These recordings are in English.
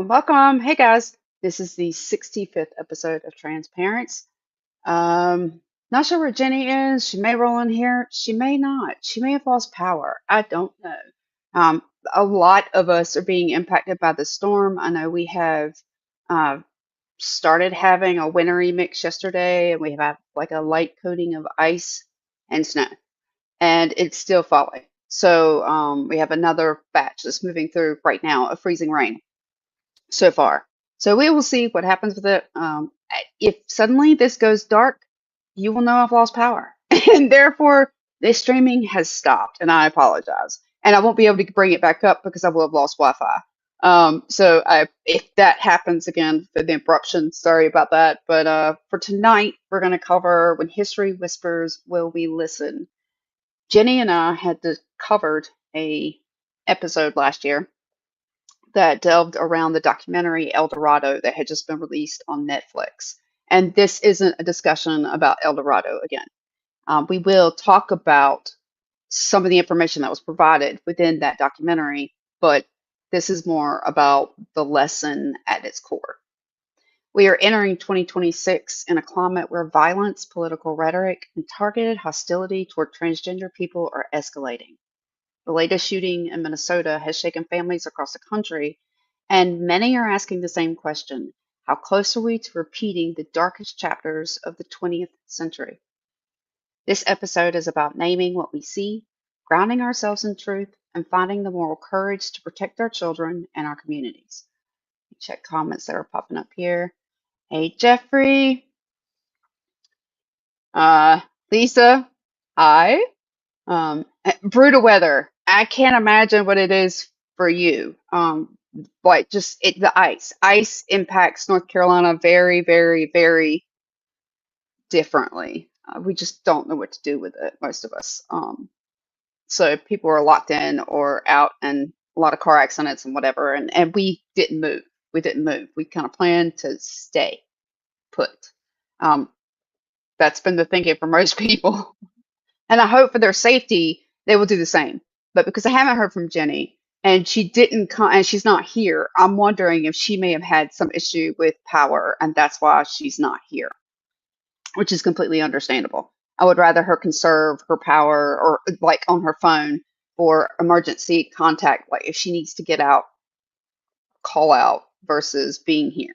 Welcome. Hey guys, this is the 65th episode of TransParents. Not sure where Jenny is. She may roll in here. She may not. She may have lost power. I don't know. Um, a lot of us are being impacted by the storm. I know we have uh, started having a wintry mix yesterday, and we have like a light coating of ice and snow, and it's still falling. So we have another batch that's moving through right now of freezing rain so far. So we will see what happens with it. If suddenly this goes dark, you will know I've lost power. And therefore, this streaming has stopped, and I apologize. And I won't be able to bring it back up because I will have lost Wi-Fi. If that happens again for the interruption, sorry about that. But for tonight, we're going to cover When History Whispers, Will We Listen? Jenny and I had covered a episode last year that delved around the documentary Eldorado that had just been released on Netflix. And this isn't a discussion about Eldorado again. We will talk about some of the information that was provided within that documentary, but this is more about the lesson at its core. We are entering 2026 in a climate where violence, political rhetoric, and targeted hostility toward transgender people are escalating. The latest shooting in Minnesota has shaken families across the country, and many are asking the same question: how close are we to repeating the darkest chapters of the 20th century? This episode is about naming what we see, grounding ourselves in truth, and finding the moral courage to protect our children and our communities. Check comments that are popping up here. Hey, Jeffrey. Uh, Lisa. Hi. Brutal weather. I can't imagine what it is for you. Like just the ice. Ice impacts North Carolina very, very, very differently. We just don't know what to do with it, most of us. So people are locked in or out, and a lot of car accidents and whatever. And we didn't move. We didn't move. We kind of planned to stay put. Um, that's been the thinking for most people. And I hope for their safety, they will do the same. But because I haven't heard from Jenny and she didn't come and she's not here, I'm wondering if she may have had some issue with power and that's why she's not here, which is completely understandable. I would rather her conserve her power or like on her phone for emergency contact, like if she needs to get out, call out versus being here.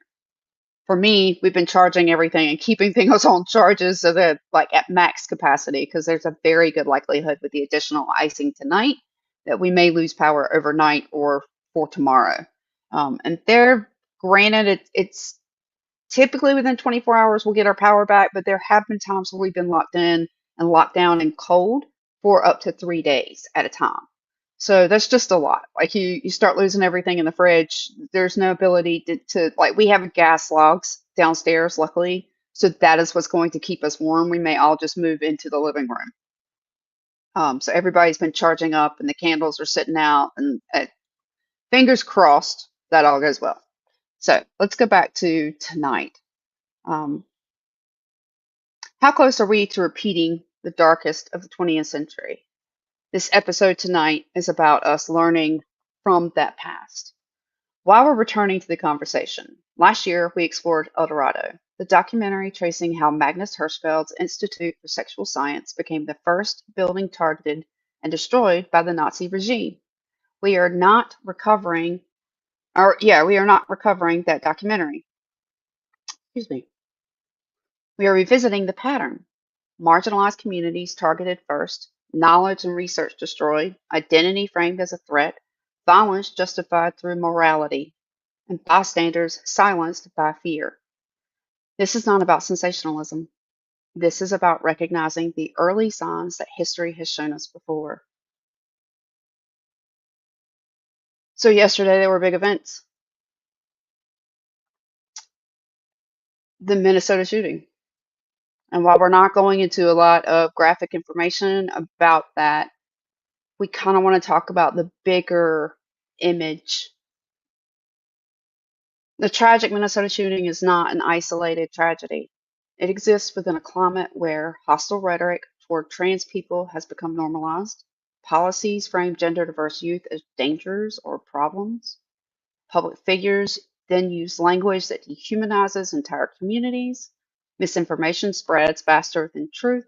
For me, we've been charging everything and keeping things on charges so that like at max capacity, because there's a very good likelihood with the additional icing tonight that we may lose power overnight or for tomorrow. And there, granted, it's typically within 24 hours we'll get our power back, but there have been times where we've been locked in and locked down and cold for up to 3 days at a time. So that's just a lot. Like you start losing everything in the fridge. There's no ability to like we have gas logs downstairs, luckily. So that is what's going to keep us warm. We may all just move into the living room. So everybody's been charging up and the candles are sitting out and fingers crossed that all goes well. So let's go back to tonight. Um, how close are we to repeating the darkest of the 20th century? This episode tonight is about us learning from that past. While we're returning to the conversation, last year we explored Eldorado, the documentary tracing how Magnus Hirschfeld's Institute for Sexual Science became the first building targeted and destroyed by the Nazi regime. We are not recovering, we are not recovering that documentary. Excuse me. We are revisiting the pattern. Marginalized communities targeted first, knowledge and research destroyed, identity framed as a threat, violence justified through morality, and bystanders silenced by fear. This is not about sensationalism. This is about recognizing the early signs that history has shown us before. So yesterday there were big events. The Minnesota shooting. And while we're not going into a lot of graphic information about that, we kind of want to talk about the bigger image. The tragic Minnesota shooting is not an isolated tragedy. It exists within a climate where hostile rhetoric toward trans people has become normalized. Policies frame gender diverse youth as dangers or problems. Public figures then use language that dehumanizes entire communities. Misinformation spreads faster than truth,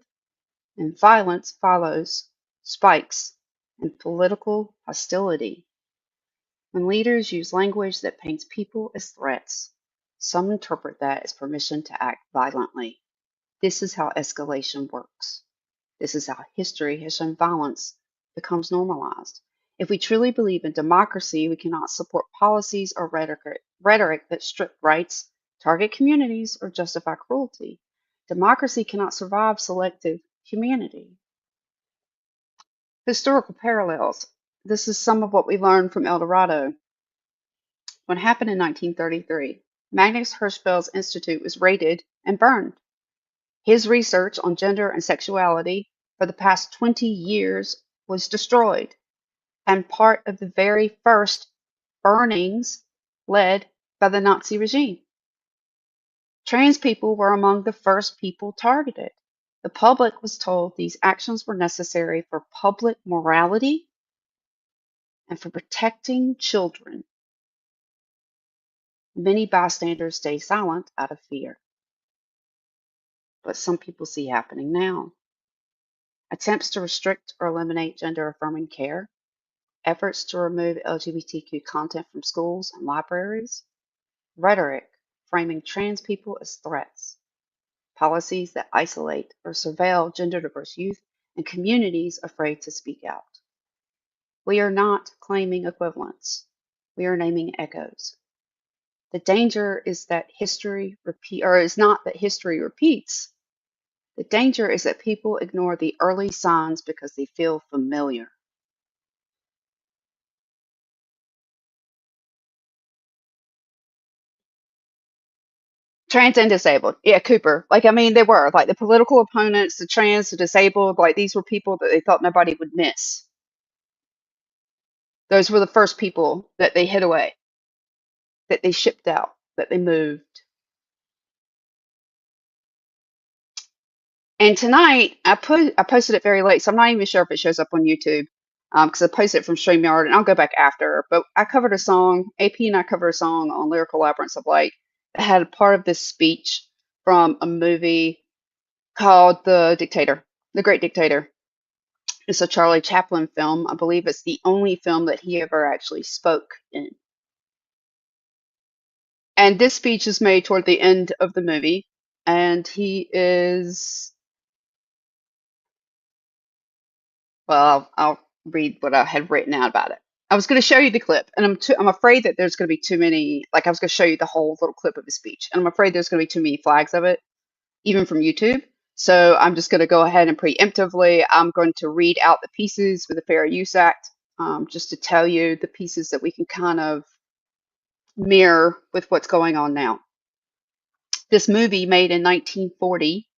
and violence follows, spikes, and political hostility. When leaders use language that paints people as threats, some interpret that as permission to act violently. This is how escalation works. This is how history has shown violence becomes normalized. If we truly believe in democracy, we cannot support policies or rhetoric that strip rights, target communities, or justify cruelty. Democracy cannot survive selective humanity. Historical parallels. This is some of what we learned from Eldorado. What happened in 1933? Magnus Hirschfeld's institute was raided and burned. His research on gender and sexuality for the past 20 years was destroyed, and part of the very first burnings led by the Nazi regime. Trans people were among the first people targeted. The public was told these actions were necessary for public morality and for protecting children. Many bystanders stay silent out of fear. But some people see happening now. Attempts to restrict or eliminate gender affirming care, efforts to remove LGBTQ content from schools and libraries, rhetoric framing trans people as threats, policies that isolate or surveil gender diverse youth and communities afraid to speak out. We are not claiming equivalence. We are naming echoes. The danger is that is not that history repeats. The danger is that people ignore the early signs because they feel familiar. Trans and disabled. Yeah, Cooper. Like, I mean, they were like the political opponents, the trans, the disabled, like these were people that they thought nobody would miss. Those were the first people that they hid away, that they shipped out, that they moved. And tonight, I posted it very late, so I'm not even sure if it shows up on YouTube because I posted it from StreamYard, and I'll go back after. But I covered a song, AP and I covered a song on Lyrical Labyrinths of Light that had a part of this speech from a movie called The Dictator, The Great Dictator. It's a Charlie Chaplin film. I believe it's the only film that he ever actually spoke in. And this speech is made toward the end of the movie, and he is, well, I'll read what I had written out about it. I was going to show you the clip, and I'm afraid that there's going to be too many. Like I was going to show you the whole little clip of his speech, and I'm afraid there's going to be too many flags of it, even from YouTube. So I'm just going to go ahead and preemptively, I'm going to read out the pieces with the Fair Use Act, just to tell you the pieces that we can kind of mirror with what's going on now. This movie made in 1940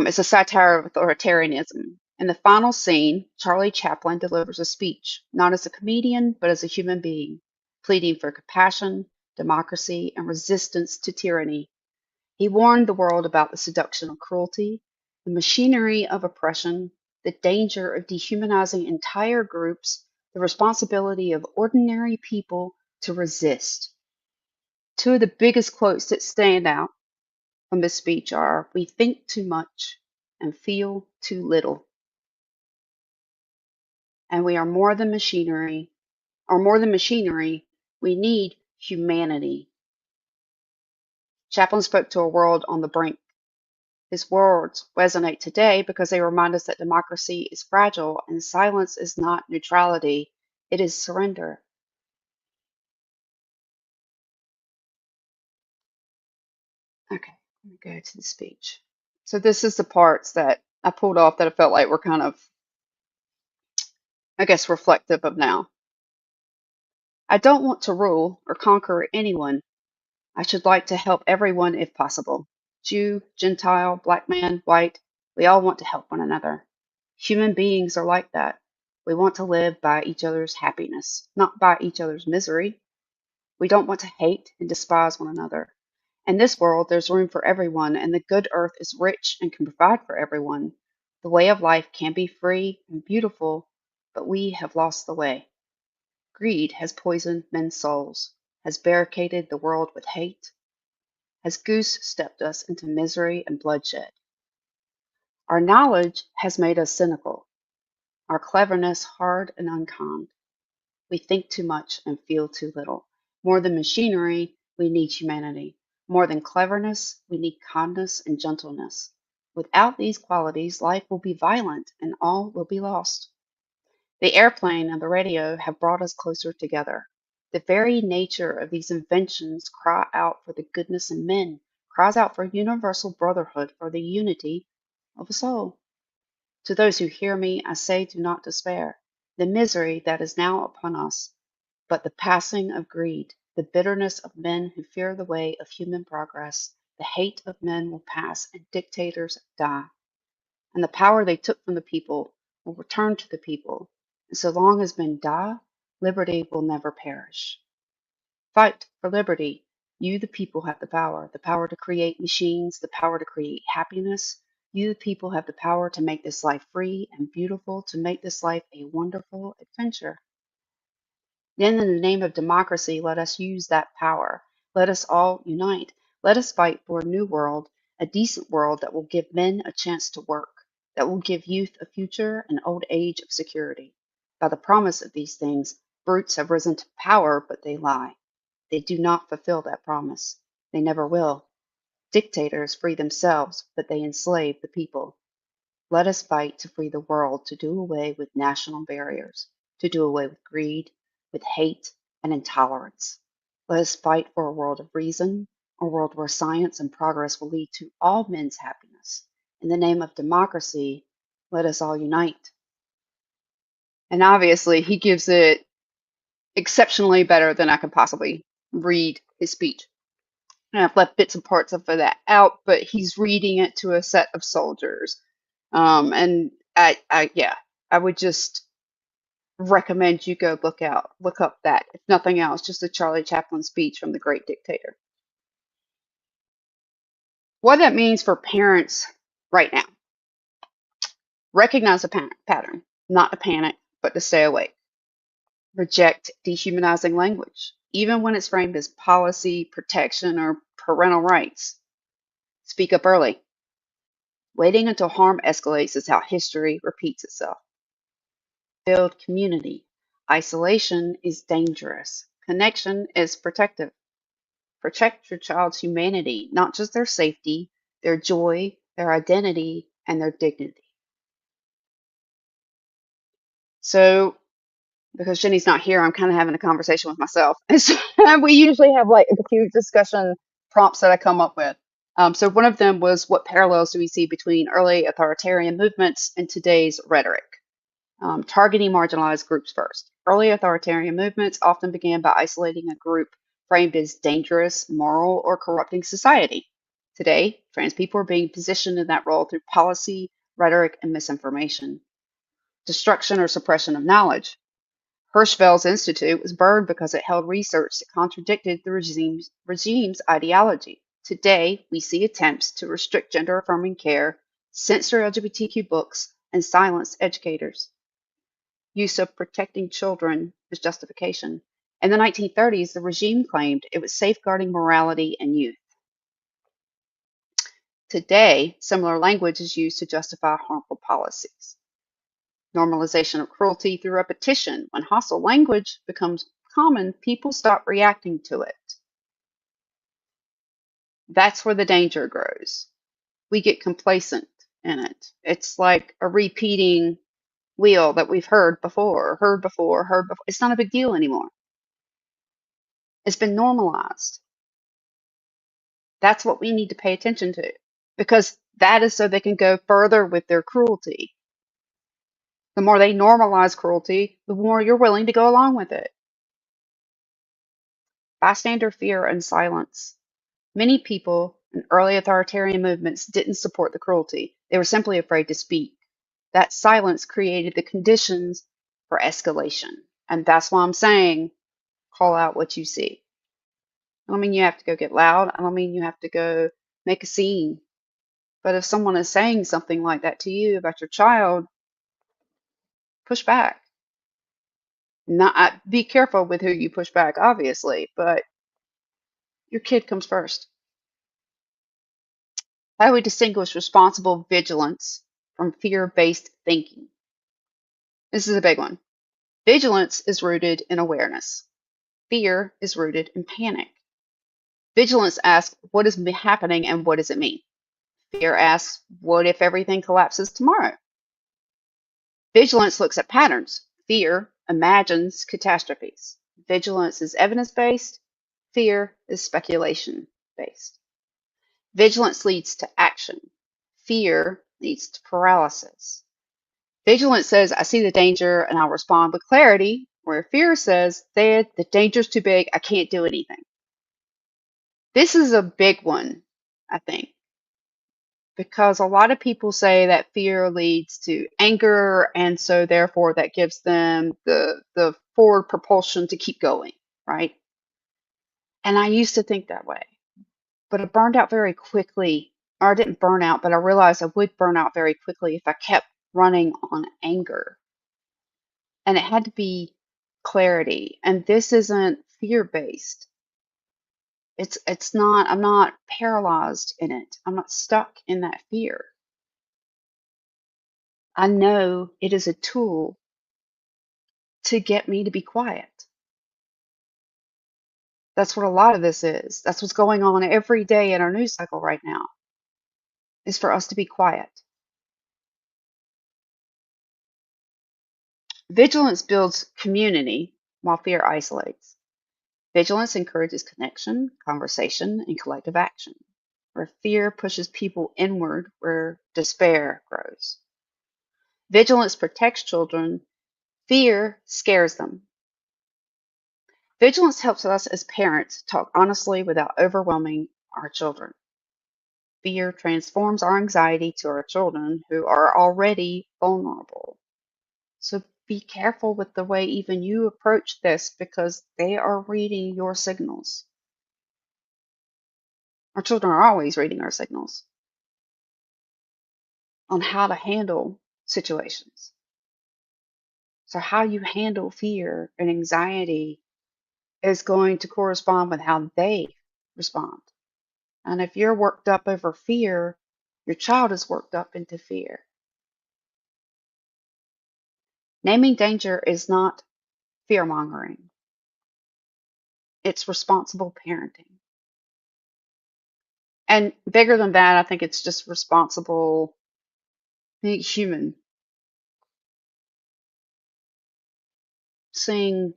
is a satire of authoritarianism. In the final scene, Charlie Chaplin delivers a speech, not as a comedian, but as a human being, pleading for compassion, democracy, and resistance to tyranny. He warned the world about the seduction of cruelty, the machinery of oppression, the danger of dehumanizing entire groups, the responsibility of ordinary people to resist. Two of the biggest quotes that stand out from this speech are, "We think too much and feel too little. And we are more than machinery, we need humanity." Chaplin spoke to a world on the brink. His words resonate today because they remind us that democracy is fragile and silence is not neutrality, it is surrender. Okay, let me go to the speech. So this is the parts that I pulled off that I felt like were kind of, I guess, reflective of now. "I don't want to rule or conquer anyone. I should like to help everyone if possible. Jew, Gentile, black man, white, we all want to help one another. Human beings are like that. We want to live by each other's happiness, not by each other's misery. We don't want to hate and despise one another. In this world, there's room for everyone, and the good earth is rich and can provide for everyone. The way of life can be free and beautiful, but we have lost the way." Greed has poisoned men's souls, has barricaded the world with hate, has goose-stepped us into misery and bloodshed. Our knowledge has made us cynical, our cleverness hard and unkind. We think too much and feel too little. More than machinery, we need humanity. More than cleverness, we need kindness and gentleness. Without these qualities, life will be violent and all will be lost. The airplane and the radio have brought us closer together. The very nature of these inventions cry out for the goodness in men, cries out for universal brotherhood, for the unity of us all. To those who hear me, I say, do not despair. The misery that is now upon us, but the passing of greed, the bitterness of men who fear the way of human progress, the hate of men will pass and dictators die. And the power they took from the people will return to the people. And so long as men die, liberty will never perish. Fight for liberty. You, the people, have the power to create machines, the power to create happiness. You, the people, have the power to make this life free and beautiful, to make this life a wonderful adventure. Then, in the name of democracy, let us use that power. Let us all unite. Let us fight for a new world, a decent world that will give men a chance to work, that will give youth a future and old age of security. By the promise of these things, brutes have risen to power, but they lie. They do not fulfill that promise. They never will. Dictators free themselves, but they enslave the people. Let us fight to free the world, to do away with national barriers, to do away with greed, with hate and intolerance. Let us fight for a world of reason, a world where science and progress will lead to all men's happiness. In the name of democracy, let us all unite. And obviously, he gives it exceptionally better than I could possibly read his speech. And I've left bits and parts of that out, but he's reading it to a set of soldiers. And yeah, I would just recommend you go look up that, if nothing else, just a Charlie Chaplin speech from the great dictator. What that means for parents right now: recognize a pattern, not to panic, but to stay awake. Reject dehumanizing language, even when it's framed as policy, protection, or parental rights. Speak up early. Waiting until harm escalates is how history repeats itself. Build community. Isolation is dangerous. Connection is protective. Protect your child's humanity, not just their safety, their joy, their identity, and their dignity. So, because Jenny's not here, I'm kind of having a conversation with myself. And so we usually have like a few discussion prompts that I come up with. So one of them was, what parallels do we see between early authoritarian movements and today's rhetoric? Targeting marginalized groups first. Early authoritarian movements often began by isolating a group framed as dangerous, moral, or corrupting society. Today, trans people are being positioned in that role through policy, rhetoric, and misinformation. Destruction or suppression of knowledge. Hirschfeld's institute was burned because it held research that contradicted the regime's ideology. Today, we see attempts to restrict gender affirming care, censor LGBTQ books, and silence educators. Use of protecting children as justification. In the 1930s, the regime claimed it was safeguarding morality and youth. Today, similar language is used to justify harmful policies. Normalization of cruelty through repetition. When hostile language becomes common, people stop reacting to it. That's where the danger grows. We get complacent in it. It's like a repeating wheel that we've heard before, heard before, heard before. It's not a big deal anymore. It's been normalized. That's what we need to pay attention to, because that is so they can go further with their cruelty. The more they normalize cruelty, the more you're willing to go along with it. Bystander fear and silence. Many people in early authoritarian movements didn't support the cruelty. They were simply afraid to speak. That silence created the conditions for escalation. And that's why I'm saying, call out what you see. I don't mean you have to go get loud. I don't mean you have to go make a scene. But if someone is saying something like that to you about your child, push back. Not be careful with who you push back, obviously, but your kid comes first. How do we distinguish responsible vigilance from fear-based thinking? This is a big one. Vigilance is rooted in awareness. Fear is rooted in panic. Vigilance asks, what is happening and what does it mean? Fear asks, what if everything collapses tomorrow? Vigilance looks at patterns. Fear imagines catastrophes. Vigilance is evidence-based. Fear is speculation-based. Vigilance leads to action. Fear leads to paralysis. Vigilance says, I see the danger and I'll respond with clarity, where fear says, the danger's too big, I can't do anything. This is a big one, I think, because a lot of people say that fear leads to anger, and so therefore that gives them the forward propulsion to keep going, right? And I used to think that way, but I burned out very quickly. Or I didn't burn out, but I realized I would burn out very quickly if I kept running on anger. And it had to be clarity. And this isn't fear-based. It's not, I'm not paralyzed in it. I'm not stuck in that fear. I know it is a tool to get me to be quiet. That's what a lot of this is. That's what's going on every day in our news cycle right now, is for us to be quiet. Vigilance builds community while fear isolates. Vigilance encourages connection, conversation, and collective action, where fear pushes people inward, where despair grows. Vigilance protects children, fear scares them. Vigilance helps us as parents talk honestly without overwhelming our children. Fear transforms our anxiety to our children who are already vulnerable. So be careful with the way even you approach this because they are reading your signals. Our children are always reading our signals on how to handle situations. So how you handle fear and anxiety is going to correspond with how they respond. And if you're worked up over fear, your child is worked up into fear. Naming danger is not fear mongering, it's responsible parenting. And bigger than that, I think it's just responsible being human, seeing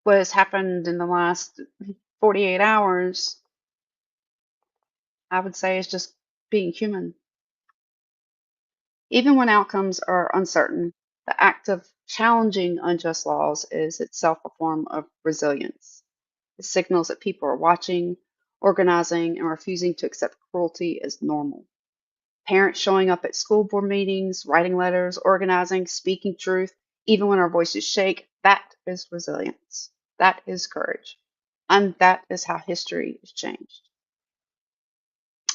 what has happened in the last 48 hours. I would say is just being human. Even when outcomes are uncertain, the act of challenging unjust laws is itself a form of resilience. It signals that people are watching, organizing, and refusing to accept cruelty as normal. Parents showing up at school board meetings, writing letters, organizing, speaking truth, even when our voices shake, that is resilience. That is courage. And that is how history is changed.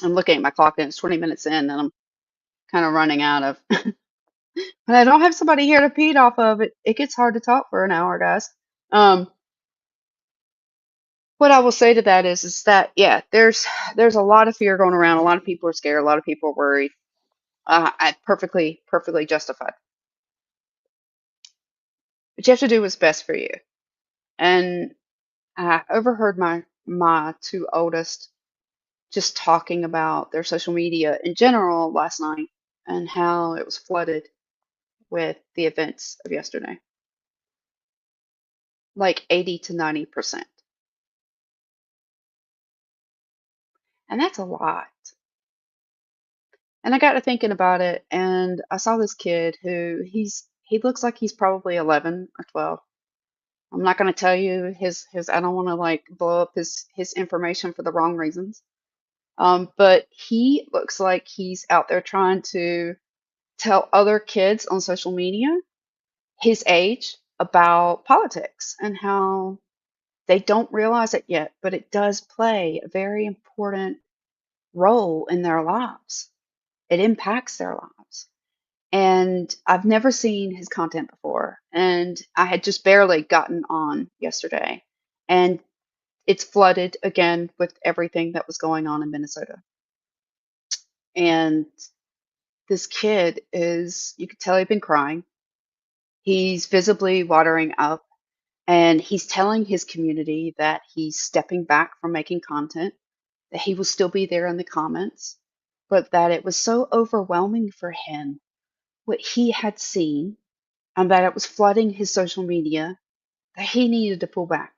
I'm looking at my clock and it's 20 minutes in and I'm kind of running out of when I don't have somebody here to feed off of it, it gets hard to talk for an hour, guys. Um, what I will say to that is that yeah, there's a lot of fear going around. A lot of people are scared. A lot of people are worried. I perfectly justified. But you have to do what's best for you. And I overheard my two oldest just talking about their social media in general last night and how it was flooded with the events of yesterday, like 80 to 90%. And that's a lot. And I got to thinking about it, and I saw this kid who he looks like he's probably 11 or 12. I'm not going to tell you his I don't want to like blow up his information for the wrong reasons. But he looks like he's out there trying to tell other kids on social media his age about politics and how they don't realize it yet, but it does play a very important role in their lives. It impacts their lives. And I've never seen his content before. And I had just barely gotten on yesterday. And it's flooded again with everything that was going on in Minnesota. And this kid is, you could tell he'd been crying. He's visibly watering up, and he's telling his community that he's stepping back from making content, that he will still be there in the comments, but that it was so overwhelming for him what he had seen and that it was flooding his social media that he needed to pull back.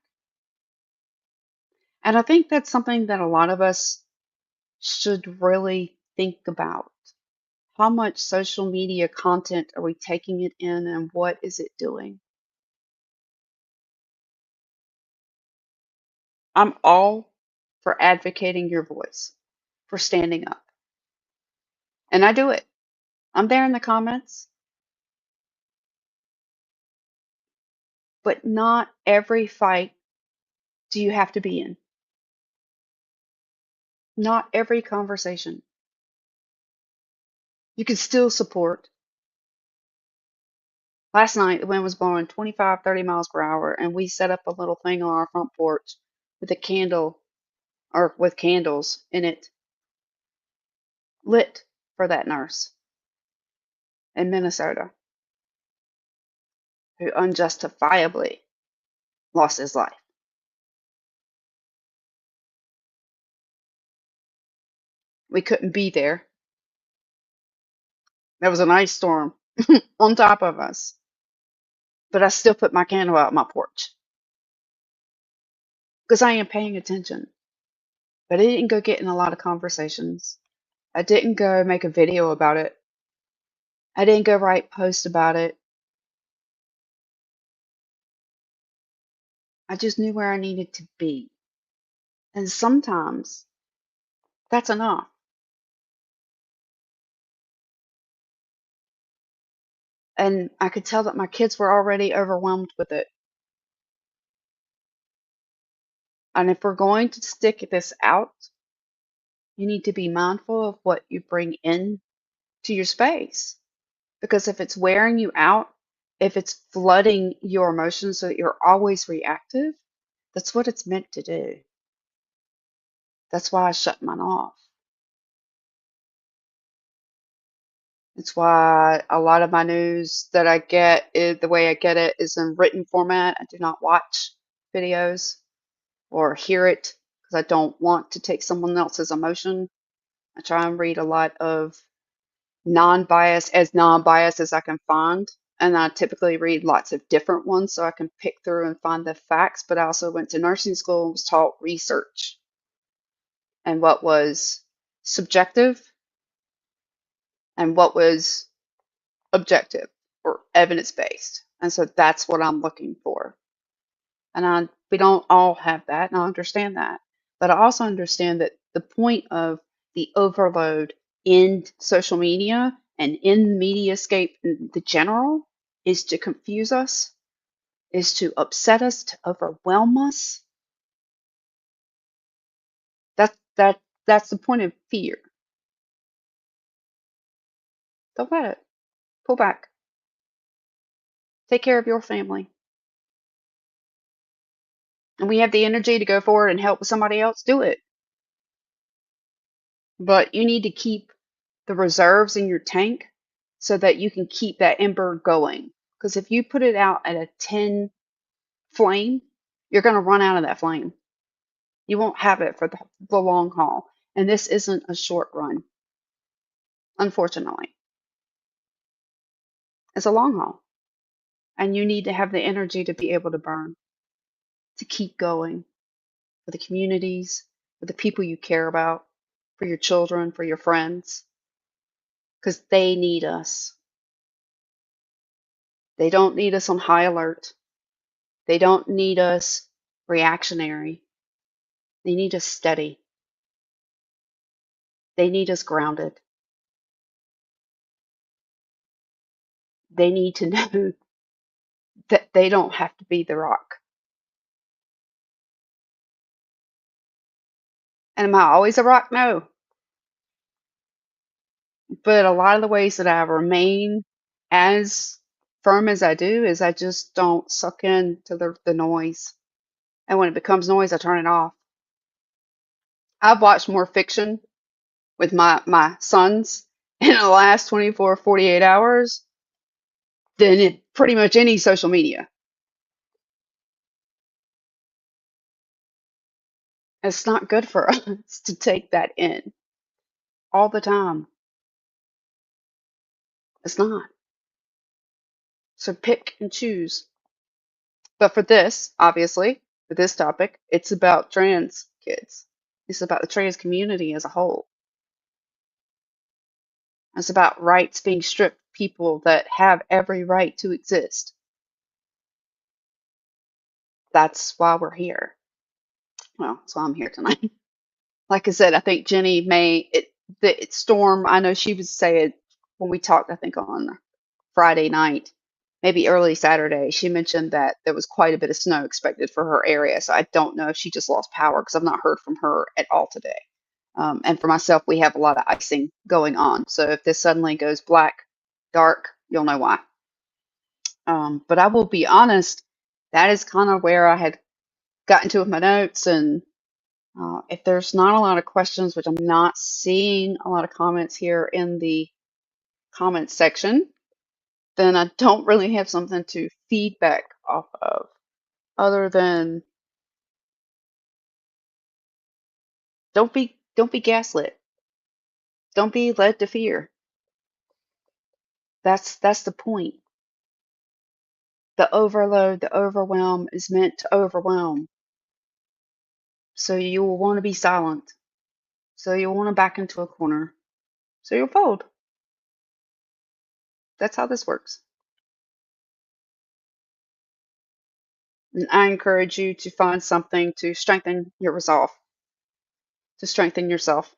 And I think that's something that a lot of us should really think about. How much social media content are we taking it in, and what is it doing? I'm all for advocating your voice, for standing up. And I do it. I'm there in the comments, but not every fight do you have to be in. Not every conversation. You can still support. Last night, the wind was blowing 25, 30 miles per hour, and we set up a little thing on our front porch with a candle, or with candles in it, lit for that nurse in Minnesota who unjustifiably lost his life. We couldn't be there. There was an ice storm on top of us, but I still put my candle out on my porch because I am paying attention. But I didn't go get in a lot of conversations. I didn't go make a video about it. I didn't go write posts about it. I just knew where I needed to be. And sometimes that's enough. And I could tell that my kids were already overwhelmed with it. And if we're going to stick this out, you need to be mindful of what you bring in to your space. Because if it's wearing you out, if it's flooding your emotions so that you're always reactive, that's what it's meant to do. That's why I shut mine off. It's why a lot of my news that I get, the way I get it is in written format. I do not watch videos or hear it because I don't want to take someone else's emotion. I try and read a lot of non-biased as I can find. And I typically read lots of different ones so I can pick through and find the facts. But I also went to nursing school and was taught research and what was subjective and what was objective or evidence based. And so that's what I'm looking for. And we don't all have that, and I understand that. But I also understand that the point of the overload in social media and in the mediascape in the general is to confuse us, is to upset us, to overwhelm us. That's the point of fear. Don't let it. Pull back. Take care of your family. And we have the energy to go forward and help somebody else do it. But you need to keep the reserves in your tank so that you can keep that ember going. Because if you put it out at a 10 flame, you're going to run out of that flame. You won't have it for the long haul. And this isn't a short run, unfortunately. It's a long haul. And you need to have the energy to be able to burn, to keep going for the communities, for the people you care about, for your children, for your friends, because they need us. They don't need us on high alert. They don't need us reactionary. They need us steady. They need us grounded. They need to know that they don't have to be the rock. And am I always a rock? No. But a lot of the ways that I remain as firm as I do is I just don't suck in to the noise. And when it becomes noise, I turn it off. I've watched more fiction with my sons in the last 24, 48 hours than in pretty much any social media. It's not good for us to take that in all the time. It's not. So pick and choose. But for this, obviously, for this topic, it's about trans kids. It's about the trans community as a whole. It's about rights being stripped people that have every right to exist. That's why we're here. Well, that's why I'm here tonight. Like I said, I think Jenny the storm, I know she was saying when we talked, I think on Friday night, maybe early Saturday, she mentioned that there was quite a bit of snow expected for her area. So I don't know if she just lost power because I've not heard from her at all today. And for myself, we have a lot of icing going on. So if this suddenly goes black, dark, you'll know why. But I will be honest, that is kind of where I had gotten to with my notes. And if there's not a lot of questions, which I'm not seeing a lot of comments here in the comments section, then I don't really have something to feedback off of other than don't be gaslit. Don't be led to fear. That's the point. The overload, the overwhelm is meant to overwhelm. So you will want to be silent. So you'll want to back into a corner. So you'll fold. That's how this works. And I encourage you to find something to strengthen your resolve, to strengthen yourself,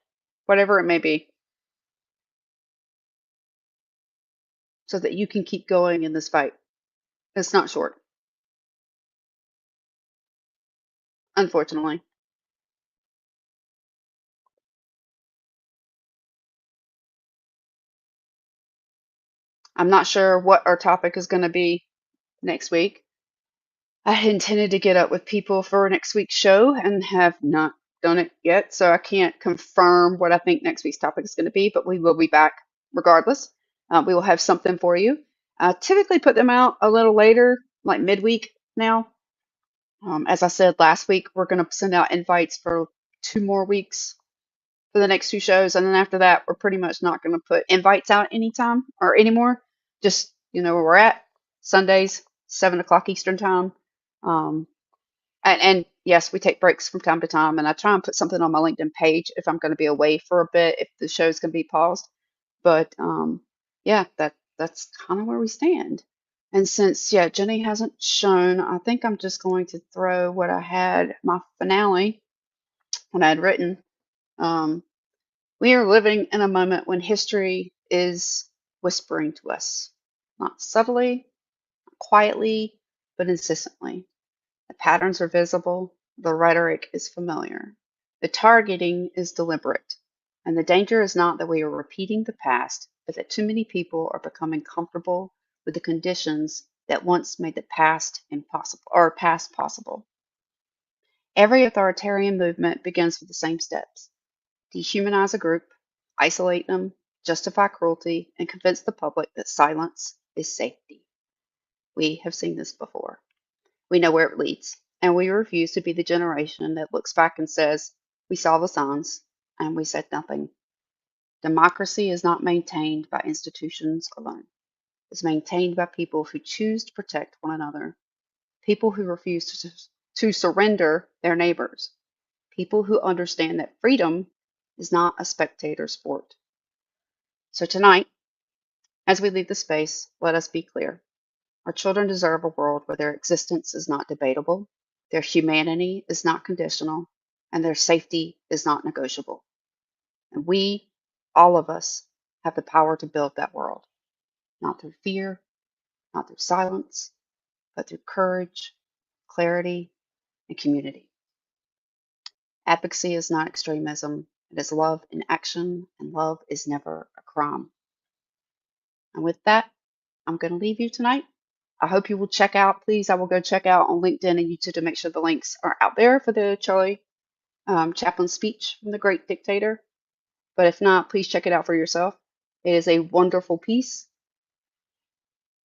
whatever it may be, so that you can keep going in this fight. It's not short, unfortunately. I'm not sure what our topic is going to be next week. I intended to get up with people for next week's show and have not done it yet, so I can't confirm what I think next week's topic is going to be, but we will be back regardless. We will have something for you. I typically put them out a little later, like midweek now. As I said last week, we're going to send out invites for 2 more weeks for the next 2 shows, and then after that, we're pretty much not going to put invites out anytime or anymore. Just where we're at, Sundays, 7 o'clock Eastern time. Um, and yes, we take breaks from time to time, and I try and put something on my LinkedIn page if I'm going to be away for a bit, if the show's going to be paused. But yeah, that's kind of where we stand. And since Jenny hasn't shown, I think I'm just going to throw what I had my finale when I had written. Um, we are living in a moment when history is whispering to us, not subtly, not quietly, but insistently. The patterns are visible, the rhetoric is familiar, the targeting is deliberate, and the danger is not that we are repeating the past, but that too many people are becoming comfortable with the conditions that once made the past impossible or past possible. Every authoritarian movement begins with the same steps: dehumanize a group, isolate them, justify cruelty, and convince the public that silence is safety. We have seen this before. We know where it leads, and we refuse to be the generation that looks back and says, we saw the signs and we said nothing. Democracy is not maintained by institutions alone. It's maintained by people who choose to protect one another, people who refuse to surrender their neighbors, people who understand that freedom is not a spectator sport. So tonight, as we leave the space, let us be clear. Our children deserve a world where their existence is not debatable, their humanity is not conditional, and their safety is not negotiable. And we, all of us, have the power to build that world, not through fear, not through silence, but through courage, clarity, and community. Advocacy is not extremism, it is love in action, and love is never a crime. And with that, I'm going to leave you tonight. I hope you will check out, please. I will go check out on LinkedIn and YouTube to make sure the links are out there for the Charlie Chaplin speech from the Great Dictator. But if not, please check it out for yourself. It is a wonderful piece,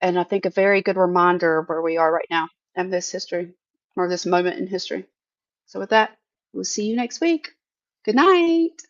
and I think a very good reminder of where we are right now in this history, or this moment in history. So with that, we'll see you next week. Good night.